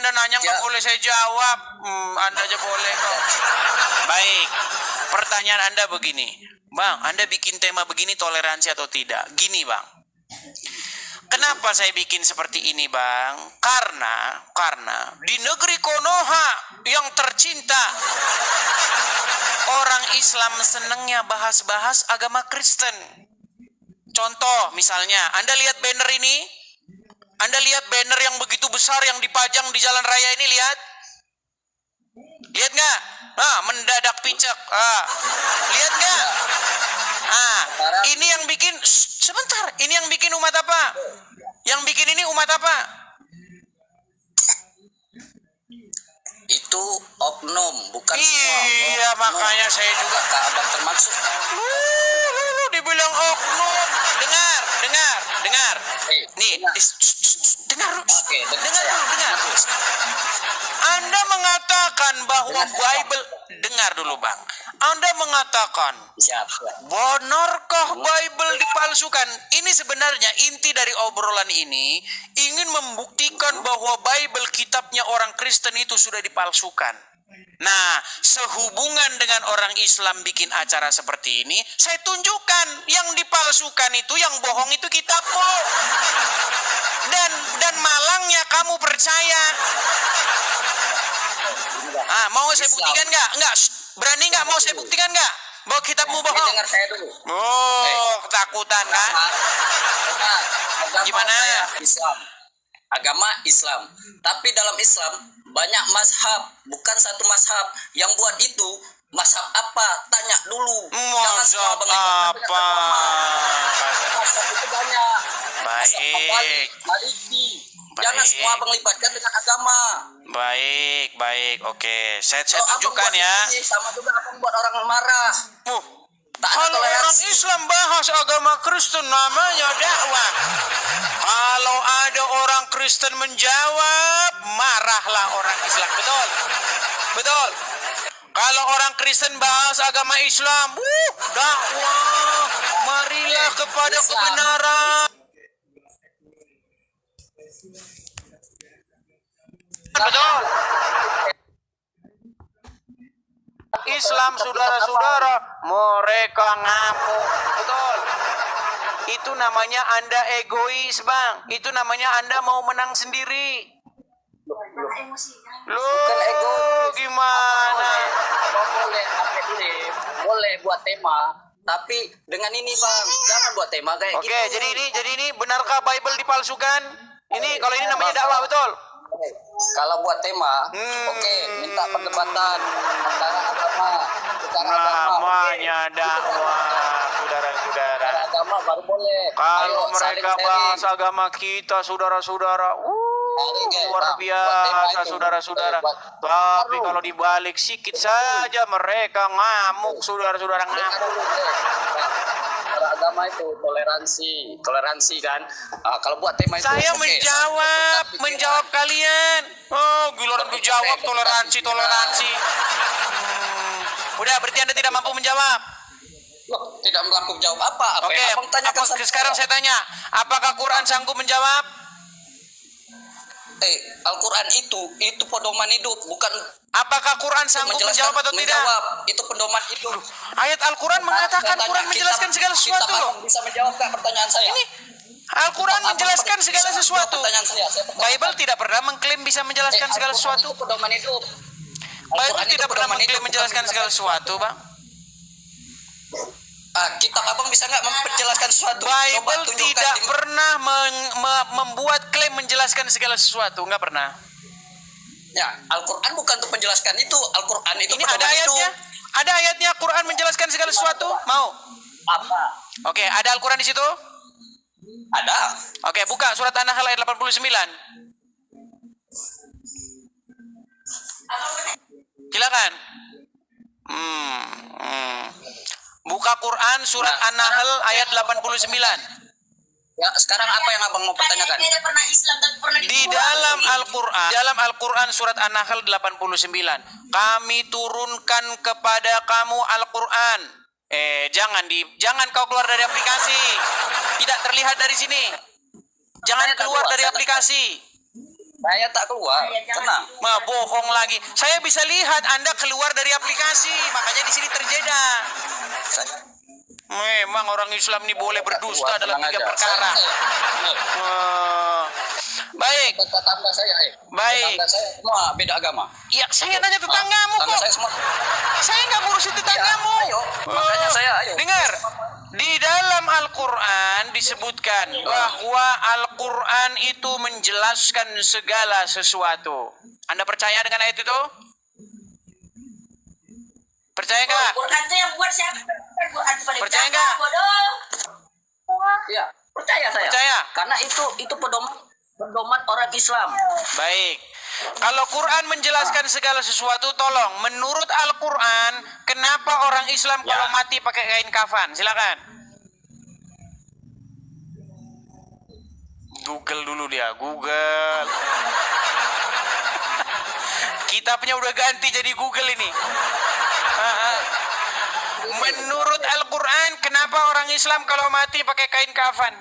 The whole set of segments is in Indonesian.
Anda nanya nggak boleh saya jawab. Anda aja boleh kok. Baik. Pertanyaan Anda begini. Bang, Anda bikin tema begini toleransi atau tidak? Gini, Bang. Kenapa saya bikin seperti ini, Bang? Karena di negeri Konoha yang tercinta, orang Islam senangnya bahas-bahas agama Kristen. Contoh misalnya, Anda lihat banner ini? Anda lihat banner yang begitu besar yang dipajang di jalan raya ini, lihat? Lihat nggak? Mendadak picek. Lihat nggak? Ini yang bikin, sebentar, ini yang bikin umat apa? Yang bikin ini umat apa? Itu oknum, bukan semua. Iya, makanya saya juga abang termasuk. Dibilang oknum. Dengar. Nih, dengar. Dengar. Anda mengatakan bahwa Bible, dengar dulu, Bang. Anda mengatakan, benarkah Bible dipalsukan? Ini sebenarnya inti dari obrolan ini ingin membuktikan bahwa Bible, kitabnya orang Kristen itu sudah dipalsukan. Nah, sehubungan dengan orang Islam bikin acara seperti ini, saya tunjukkan yang dipalsukan itu, yang bohong itu kitabmu. Dan malangnya kamu percaya. Mau saya buktikan nggak? Enggak. Berani nggak? Mau saya buktikan nggak? Bahwa kitabmu bohong. Dengar saya dulu. Ketakutan kan? Gimana? Agama Islam. Tapi dalam Islam banyak mazhab, bukan satu mazhab. Yang buat itu mazhab apa? Tanya dulu. Mazhab apa? Mazhab itu banyak. Baik. Maliki. Jangan semua abang libatkan dengan agama. Baik. Oke. Saya tunjukkan ya. Sama juga abang buat orang marah. Kalau orang Islam bahas agama Kristen namanya dakwah. Kalau ada orang Kristen menjawab, marahlah orang Islam. Betul. Kalau orang Kristen bahas agama Islam, dakwah. Marilah kepada kebenaran. Betul. Islam, saudara-saudara, mereka ngamuk. Betul. Itu namanya Anda egois, Bang. Itu namanya Anda mau menang sendiri. Loh, gimana? Boleh buat tema, tapi dengan ini, Bang, jangan buat tema kayak gitu. Oke, jadi ini benarkah Bible dipalsukan? Ini kalau ini namanya dakwah, betul. Kalau buat tema, minta perdebatan antara agama, namanya dakwah, saudara-saudara. Agama baru boleh. Kalau mereka bahas agama kita, saudara-saudara, luar biasa, saudara-saudara. Tapi kalau dibalik sikit saja mereka ngamuk, saudara-saudara, ngamuk. Agama itu toleransi kan. Kalau buat tema itu saya menjawab kalian. Gila dijawab toleransi. Udah, berarti Anda tidak mampu menjawab. Loh, tidak mampu menjawab apa? Oke, sekarang saya tanya, apakah Quran sanggup menjawab? Al-Quran itu pedoman hidup, bukan. Apakah Quran sanggup menjawab atau tidak? Itu pedoman hidup. Ayat Al-Quran mengatakan Quran menjelaskan segala sesuatu loh. Bisa menjawab pertanyaan saya? Ini Al-Quran menjelaskan segala sesuatu. Pertanyaan saya. Bible tidak pernah mengklaim bisa menjelaskan segala sesuatu. Pedoman hidup. Bible tidak pernah mengklaim menjelaskan segala sesuatu, Bang. Kitab abang bisa nggak menjelaskan sesuatu? Bible tidak pernah membuat klaim menjelaskan segala sesuatu, nggak pernah. Ya, Al-Quran bukan untuk menjelaskan itu. Al-Quran itu ini ada ayatnya. Ada ayatnya Quran menjelaskan segala sesuatu. Mau? Apa? Oke, ada Al-Quran di situ? Ada. Oke, buka surat An-Nahl ayat 89. Silakan. Buka Quran surat An-Nahl ayat 89. Ya, sekarang apa yang abang mau pertanyakan? Di dalam Al-Quran surat An-Nahl 89, kami turunkan kepada kamu Al-Quran. Jangan kau keluar dari aplikasi. Tidak terlihat dari sini. Jangan keluar dari aplikasi. Saya tak keluar. Tenang. Ma bohong lagi. Saya bisa lihat Anda keluar dari aplikasi, makanya di sini terjeda. Saya Memang orang Islam ini boleh berdusta keluar, dalam tenang 3 aja. perkara. Baik, Tetangga saya, baik. Tetangga saya semua beda agama. Ya, saya nanya tetanggamu Tetangga kok. saya semua. Saya nggak ngurusin tetanggamu. Ya, ayo. Makanya saya, ayo. Dengar. Di dalam Al-Quran disebutkan bahwa Al-Quran itu menjelaskan segala sesuatu. Anda percaya dengan ayat itu? Percaya nggak? Quran itu yang buat siapa? Percaya nggak? Bodoh. Ya, percaya saya. Percaya? Karena itu pedoman orang Islam. Baik. Kalau Quran menjelaskan segala sesuatu, tolong. Menurut Al-Quran, kenapa orang Islam kalau mati pakai kain kafan? Silakan. Google dulu dia. Google. Kitabnya udah ganti jadi Google ini. Menurut Al-Quran, kenapa orang Islam kalau mati pakai kain kafan?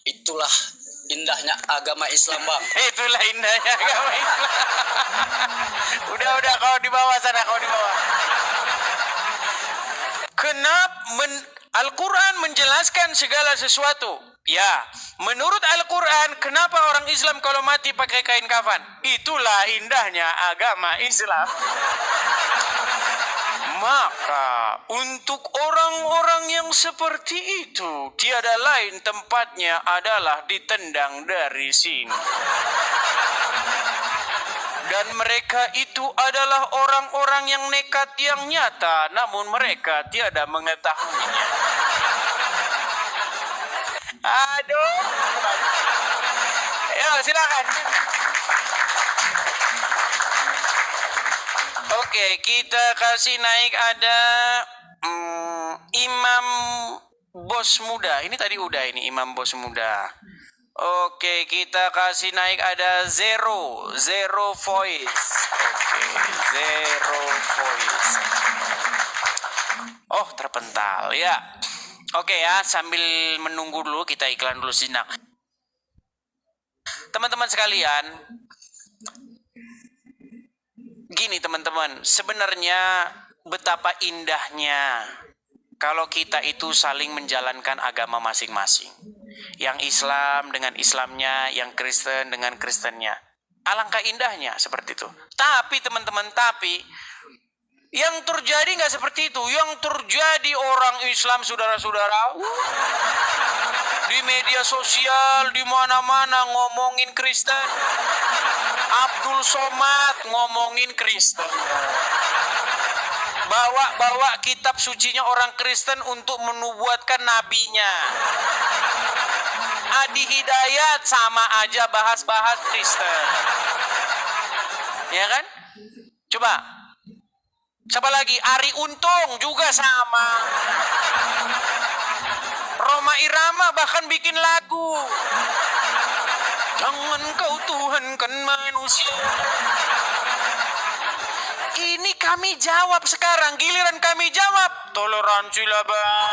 Itulah indahnya agama Islam, Bang. Itulah indahnya agama Islam. Udah, kau di bawah sana, kau di bawah. Al-Quran menjelaskan segala sesuatu. Ya, menurut Al-Quran, kenapa orang Islam kalau mati pakai kain kafan? Itulah indahnya agama Islam. Maka untuk orang-orang yang seperti itu, tiada lain tempatnya adalah ditendang dari sini. Dan mereka itu adalah orang-orang yang nekat yang nyata, namun mereka tiada mengetahuinya. Aduh. Ya, silakan. Oke, kita kasih naik ada Imam Bos Muda. Ini tadi udah ini Imam Bos Muda. Oke, kita kasih naik ada Zero Voice. Oke, Zero Voice. Oh, terpental ya. Oke ya, sambil menunggu dulu kita iklan dulu sinak. Teman-teman sekalian, gini teman-teman, sebenarnya betapa indahnya kalau kita itu saling menjalankan agama masing-masing. Yang Islam dengan Islamnya, yang Kristen dengan Kristennya. Alangkah indahnya seperti itu. Tapi teman-teman, yang terjadi nggak seperti itu. Yang terjadi orang Islam, saudara-saudara, di media sosial, di mana-mana ngomongin Kristen. Abdul Somad ngomongin Kristen. Bawa kitab sucinya orang Kristen untuk menubuatkan nabinya. Adi Hidayat sama aja bahas-bahas Kristen. Ya kan? Coba. Siapa lagi? Ari Untung juga sama. Roma Irama bahkan bikin lagu. Jangan kau tuhankan manusia. Ini kami jawab sekarang. Giliran kami jawab. Toleransi lah bang.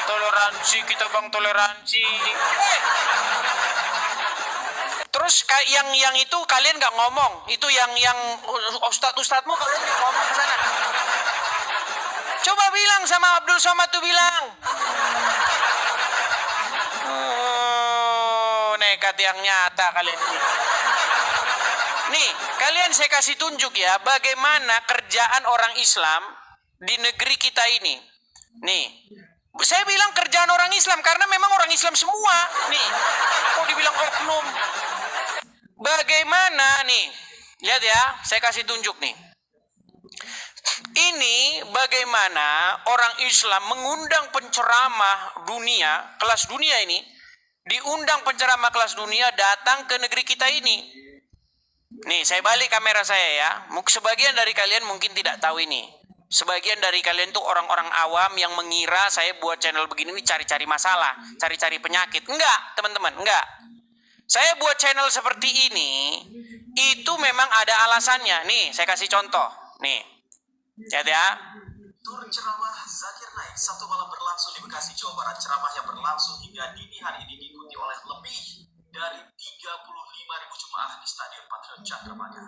Toleransi kita bang, toleransi. Terus yang itu kalian nggak ngomong. Itu yang ustadz-ustadzmu kalian nggak ngomong ke sana. Coba bilang sama Abdul Somad tuh bilang. Nekat yang nyata kalian ini. Nih, kalian saya kasih tunjuk ya bagaimana kerjaan orang Islam di negeri kita ini. Nih, saya bilang kerjaan orang Islam karena memang orang Islam semua. Nih, kok dibilang oknum? Bagaimana nih? Lihat ya, saya kasih tunjuk nih. Ini bagaimana orang Islam mengundang penceramah dunia, kelas dunia ini, diundang penceramah kelas dunia datang ke negeri kita ini. Nih, saya balik kamera saya ya. Sebagian dari kalian mungkin tidak tahu ini. Sebagian dari kalian tuh orang-orang awam yang mengira saya buat channel begini ini cari-cari masalah, cari-cari penyakit. Enggak, teman-teman, enggak. Saya buat channel seperti ini, itu memang ada alasannya. Nih, saya kasih contoh. Nih, lihat ya. Tur ceramah Zakir Naik Sabtu malam berlangsung di Bekasi, Jawa Barat. Ceramah yang berlangsung hingga dini hari ini diikuti oleh lebih dari 35.000 jemaah di Stadion Patriot Candrabaga.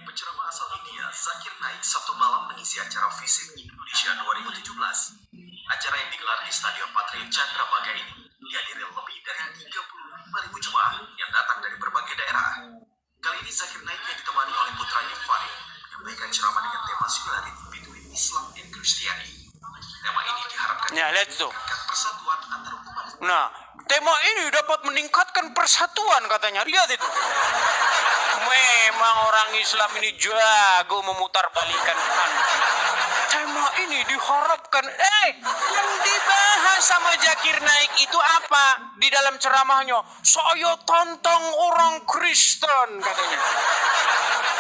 Penceramah asal India, Zakir Naik, Sabtu malam mengisi acara Visit Indonesia 2017. Acara yang digelar di Stadion Patriot Candrabaga ini dihadiri lebih dari 35.000 jemaah yang datang dari berbagai daerah. Kali ini Zakir Naik yang ditemani oleh putranya Farid menyampaikan ceramah dengan tema Similarity Between Islam and Christianity. Tema ini diharapkan Ya, lihat tuh. meningkatkan persatuan antar umat. Nah, tema ini dapat meningkatkan persatuan katanya. Lihat itu. Memang orang Islam ini jago memutarbalikan Quran. Tema ini diharapkan, yang dibahas sama Zakir Naik itu apa? Di dalam ceramahnya, saya tantang orang Kristen katanya.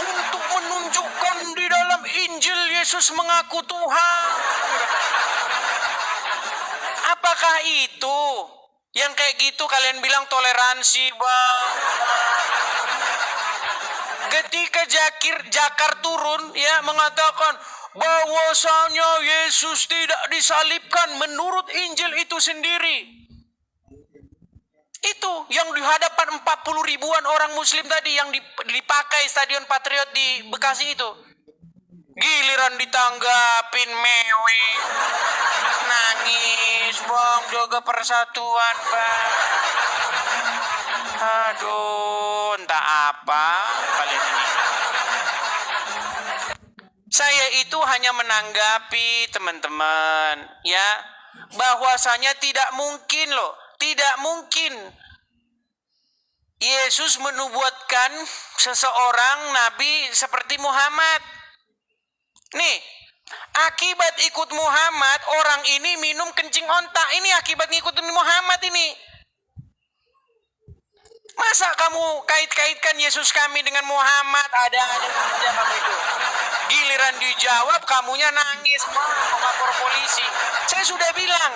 Untuk menunjukkan di dalam Injil Yesus mengaku Tuhan. Apakah itu? Yang kayak gitu kalian bilang toleransi, Bang? Ketika Jakar turun ya mengatakan bahwasanya Yesus tidak disalibkan menurut Injil itu sendiri. Itu yang di hadapan 40 ribuan orang muslim tadi yang dipakai Stadion Patriot di Bekasi itu. Giliran ditanggapin mewe. Nangis, Bang, jaga persatuan, Bang. Aduh, entah apa kalian ini. Saya itu hanya menanggapi teman-teman, ya, bahwasanya tidak mungkin loh, tidak mungkin Yesus menubuatkan seseorang nabi seperti Muhammad. Nih, akibat ikut Muhammad, orang ini minum kencing onta. Ini akibat ngikutin Muhammad ini. Masa kamu kait-kaitkan Yesus kami dengan Muhammad? Ada aja kamu itu. Giliran dijawab, kamunya nangis, mau lapor polisi. Saya sudah bilang,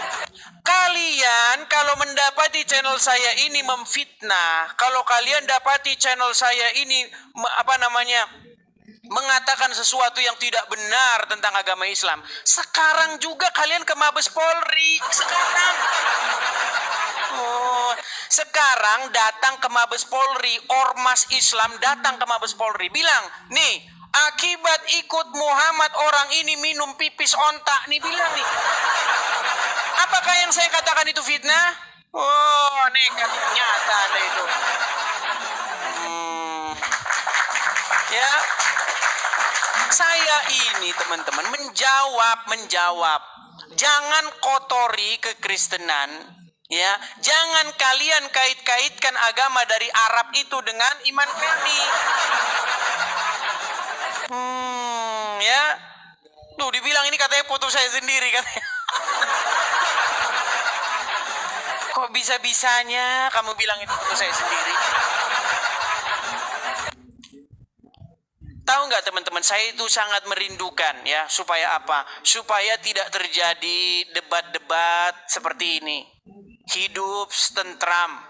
kalian kalau mendapati channel saya ini memfitnah, kalau kalian dapati channel saya ini mengatakan sesuatu yang tidak benar tentang agama Islam, sekarang juga kalian ke Mabes Polri. Sekarang datang ke Mabes Polri, ormas Islam datang ke Mabes Polri, bilang, nih, akibat ikut Muhammad orang ini minum pipis ontak, nih bilang nih. Apakah yang saya katakan itu fitnah? Oh, negatif nyata Anda itu. Ya. Saya ini teman-teman menjawab. Jangan kotori kekristenan, ya. Jangan kalian kait-kaitkan agama dari Arab itu dengan iman kami. Ya. Tuh dibilang ini katanya foto saya sendiri katanya. Kok bisa-bisanya kamu bilang itu foto saya sendiri? Tahu nggak teman-teman, saya itu sangat merindukan ya, supaya apa? Supaya tidak terjadi debat-debat seperti ini. Hidup tentram.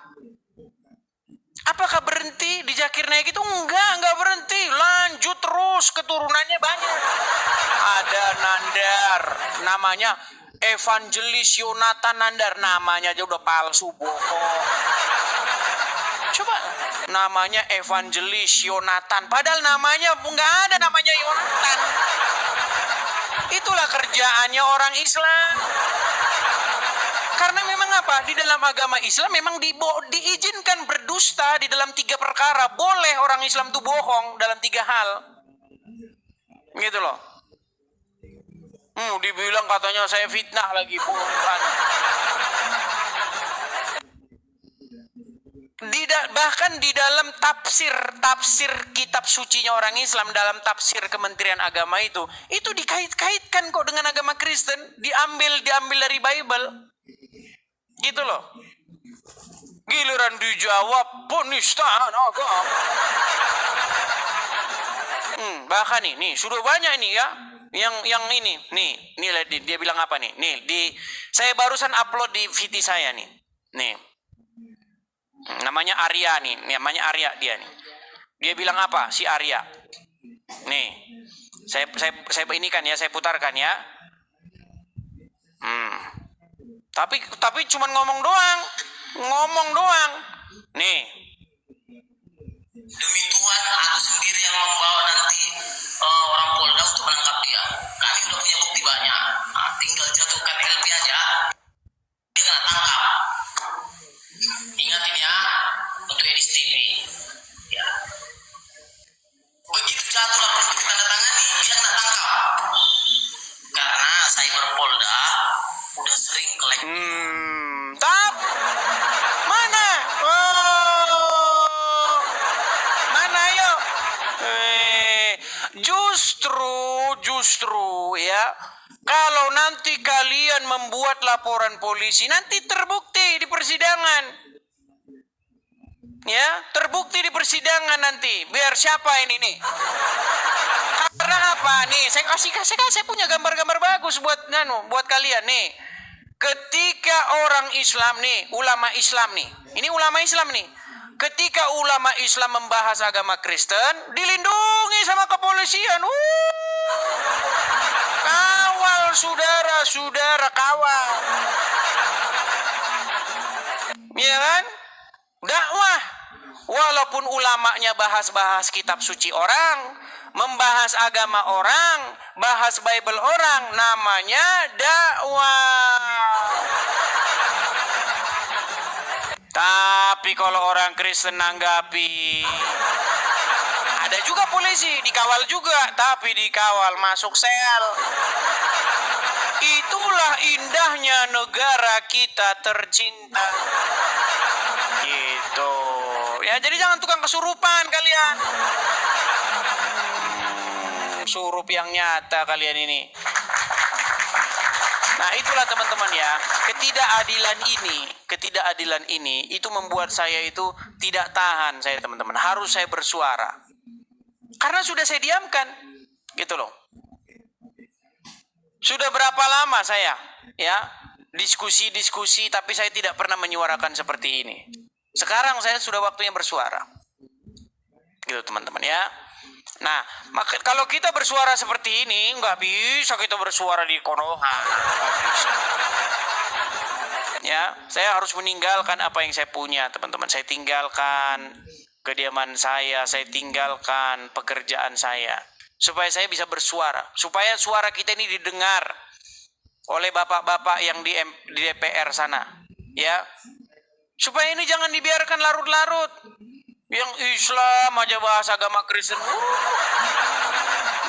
Apakah berhenti di Zakir Naik itu? Enggak berhenti. Lanjut terus, keturunannya banyak. Ada Nandar, namanya Evangelis Yonatan Nandar, namanya aja udah palsu, bohong. Coba namanya Evangelis Yonatan, padahal namanya nggak ada namanya Yonatan. Itulah kerjaannya orang Islam. Karena memang apa? Di dalam agama Islam memang diizinkan berdusta di dalam 3 perkara. Boleh orang Islam tuh bohong dalam 3 hal. Gitu loh. Dibilang katanya saya fitnah lagi, bukan. Bahkan di dalam tafsir kitab sucinya orang Islam, dalam tafsir Kementerian Agama itu dikait-kaitkan kok dengan agama Kristen, diambil dari Bible, gitu loh. Giliran dijawab penistaan agama. Bahkan nih sudah banyak ini ya, yang ini, nih dia bilang apa nih, saya barusan upload di VT saya nih. Namanya Arya nih, namanya Arya dia nih. Dia bilang apa si Arya? Nih, saya ini kan ya, saya putarkan ya. Tapi cuman ngomong doang. Nih, Demi Tuhan, aku sendiri yang membawa nanti orang Polda untuk menangkap dia. Kami sudah punya bukti banyak. Nah, tinggal jatuhkan LP aja, dia kena tangkap. Ingatin ya, untuk Edis TV. Ya. Begitu jatuh laporan itu tanda tangani, dia kena tangkap. Karena Cyber Polda udah sering kelek. mana? Oh, mana yuk? Justru ya. Kalau nanti kalian membuat laporan polisi, nanti terbukti di persidangan. Ya, terbukti di persidangan nanti. Biar siapa ini nih? Karena apa nih? Saya punya gambar-gambar bagus buat kalian nih. Ketika orang Islam nih, ulama Islam nih. Ini ulama Islam nih. Ketika ulama Islam membahas agama Kristen, dilindungi sama kepolisian. Kawal saudara-saudara, kawal. Iya kan? Dakwah. Walaupun ulamanya bahas-bahas kitab suci orang, membahas agama orang, bahas Bible orang, namanya dakwah. Tapi kalau orang Kristen nanggapi, ada juga polisi, dikawal juga, tapi dikawal masuk sel. Itulah indahnya negara kita tercinta. Gitu. Ya, jadi jangan tukang kesurupan kalian. Surup yang nyata kalian ini. Nah, itulah teman-teman ya, ketidakadilan ini itu membuat saya itu tidak tahan, saya teman-teman. Harus saya bersuara. Karena sudah saya diamkan. Gitu loh. Sudah berapa lama saya ya diskusi tapi saya tidak pernah menyuarakan seperti ini. Sekarang saya sudah waktunya bersuara. Gitu teman-teman ya. Nah, maka kalau kita bersuara seperti ini, nggak bisa kita bersuara di Konoha. Ya, saya harus meninggalkan apa yang saya punya, teman-teman. Saya tinggalkan kediaman saya tinggalkan pekerjaan saya. Supaya saya bisa bersuara. Supaya suara kita ini didengar oleh bapak-bapak yang di DPR sana. Ya, supaya ini jangan dibiarkan larut-larut. Yang Islam aja bahas agama Kristen.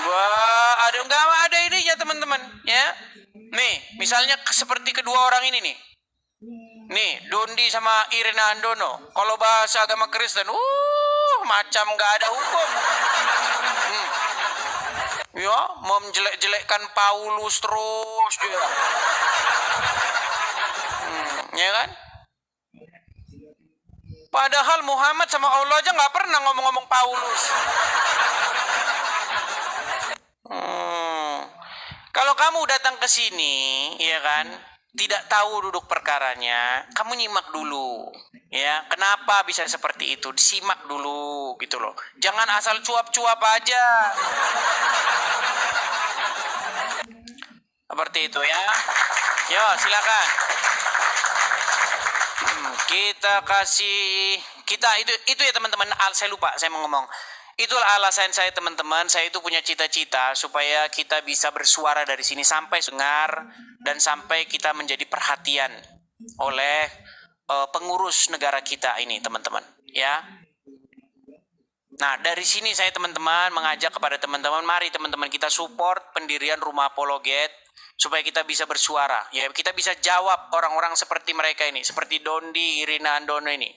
Wah, nggak ada ininya teman-teman, ya. Nih, misalnya seperti kedua orang ini nih. Nih, Dondi sama Irina Andono. Kalau bahas agama Kristen, macam nggak ada hukum. Ya, menjelek-jelekkan Paulus terus dia. Ya kan? Padahal Muhammad sama Allah aja nggak pernah ngomong-ngomong Paulus. Kalau kamu datang ke sini, ya kan, tidak tahu duduk perkaranya, kamu nyimak dulu, ya. Kenapa bisa seperti itu? Disimak dulu, gitu loh. Jangan asal cuap-cuap aja. Seperti itu ya. Yo, silakan. Kita itu ya teman-teman. Saya lupa, saya mau ngomong. Itulah alasan saya teman-teman. Saya itu punya cita-cita supaya kita bisa bersuara dari sini sampai dengar dan sampai kita menjadi perhatian oleh pengurus negara kita ini teman-teman. Ya. Nah, dari sini saya teman-teman mengajak kepada teman-teman, mari teman-teman kita support pendirian Rumah Apologet supaya kita bisa bersuara. Ya, kita bisa jawab orang-orang seperti mereka ini, seperti Dondi, Irina Andono ini.